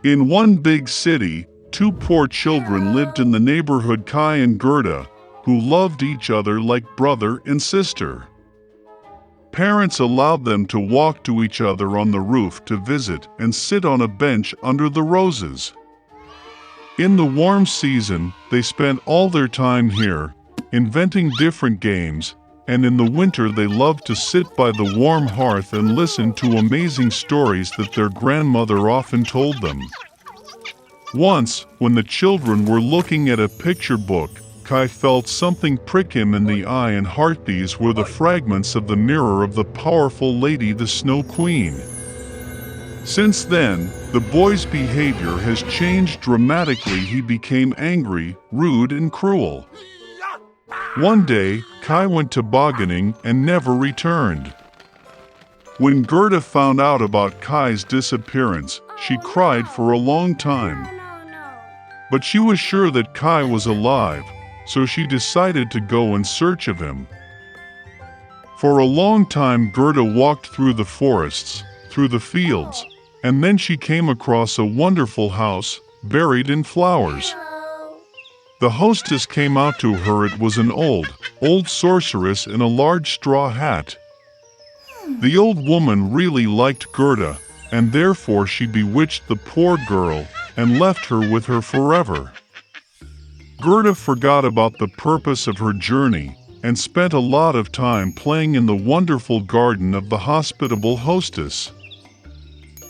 In one big city, two poor children lived in the neighborhood, Kai and Gerda, who loved each other like brother and sister. Parents allowed them to walk to each other on the roof to visit and sit on a bench under the roses. In the warm season, they spent all their time here, inventing different games, and in the winter they loved to sit by the warm hearth and listen to amazing stories that their grandmother often told them. Once, when the children were looking at a picture book, Kai felt something prick him in the eye and heart. These were the fragments of the mirror of the powerful lady, the Snow Queen. Since then, the boy's behavior has changed dramatically. He became angry, rude, and cruel. One day, Kai went tobogganing and never returned. When Gerda found out about Kai's disappearance, she cried for a long time. But she was sure that Kai was alive, so she decided to go in search of him. For a long time, Gerda walked through the forests, through the fields, and then she came across a wonderful house, buried in flowers. The hostess came out to her. It was an old sorceress in a large straw hat. The old woman really liked Gerda, and therefore she bewitched the poor girl and left her with her forever. Gerda forgot about the purpose of her journey and spent a lot of time playing in the wonderful garden of the hospitable hostess.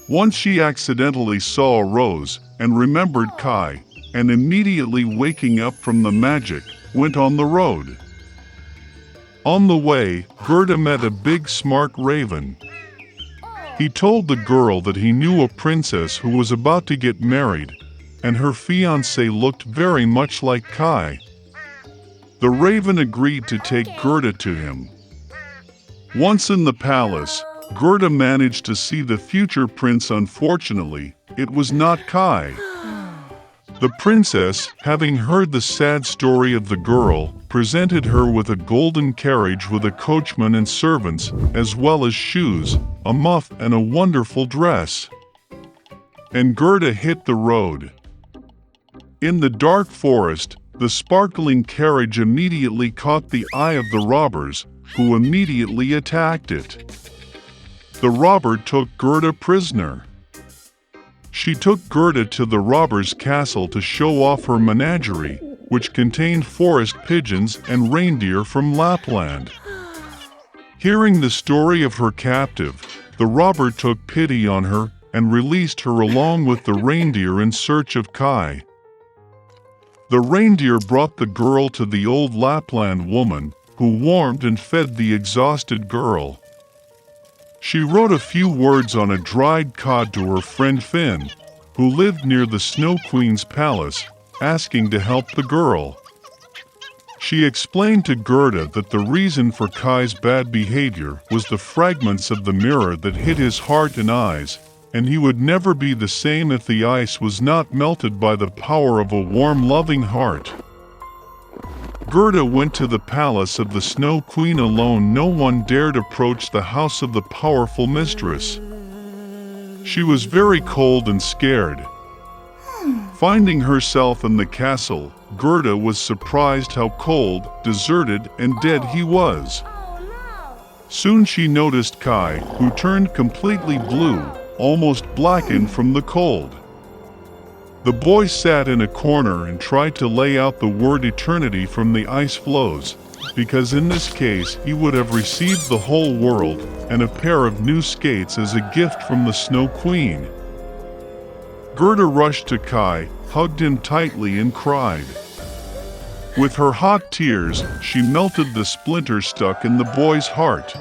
Once she accidentally saw a rose and remembered Kai, and immediately waking up from the magic, went on the road. On the way, Gerda met a big smart raven. He told the girl that he knew a princess who was about to get married, and her fiancé looked very much like Kai. The raven agreed to take Gerda to him. Once in the palace, Gerda managed to see the future prince. Unfortunately, it was not Kai. The princess, having heard the sad story of the girl, presented her with a golden carriage with a coachman and servants, as well as shoes, a muff, and a wonderful dress. And Gerda hit the road. In the dark forest, the sparkling carriage immediately caught the eye of the robbers, who immediately attacked it. The robber took Gerda prisoner. She took Gerda to the robber's castle to show off her menagerie, which contained forest pigeons and reindeer from Lapland. Hearing the story of her captive, the robber took pity on her and released her along with the reindeer in search of Kai. The reindeer brought the girl to the old Lapland woman, who warmed and fed the exhausted girl. She wrote a few words on a dried cod to her friend Finn, who lived near the Snow Queen's palace, asking to help the girl. She explained to Gerda that the reason for Kai's bad behavior was the fragments of the mirror that hit his heart and eyes, and he would never be the same if the ice was not melted by the power of a warm, loving heart. Gerda went to the palace of the Snow Queen alone. No one dared approach the house of the powerful mistress. She was very cold and scared. Finding herself in the castle, Gerda was surprised how cold, deserted, and dead he was. Soon she noticed Kai, who turned completely blue, almost blackened from the cold. The boy sat in a corner and tried to lay out the word eternity from the ice floes, because in this case he would have received the whole world and a pair of new skates as a gift from the Snow Queen. Gerda rushed to Kai, hugged him tightly and cried. With her hot tears, she melted the splinter stuck in the boy's heart.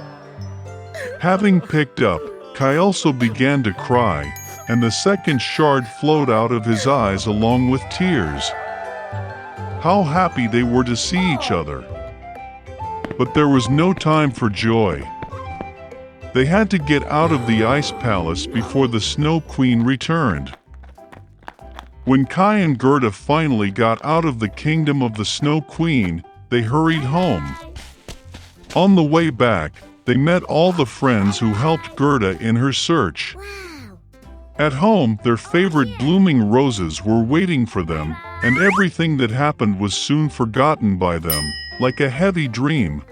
Having picked up, Kai also began to cry, and the second shard flowed out of his eyes along with tears. How happy they were to see each other! But there was no time for joy. They had to get out of the ice palace before the Snow Queen returned. When Kai and Gerda finally got out of the kingdom of the Snow Queen, they hurried home. On the way back, they met all the friends who helped Gerda in her search. At home, their favorite blooming roses were waiting for them, and everything that happened was soon forgotten by them, like a heavy dream,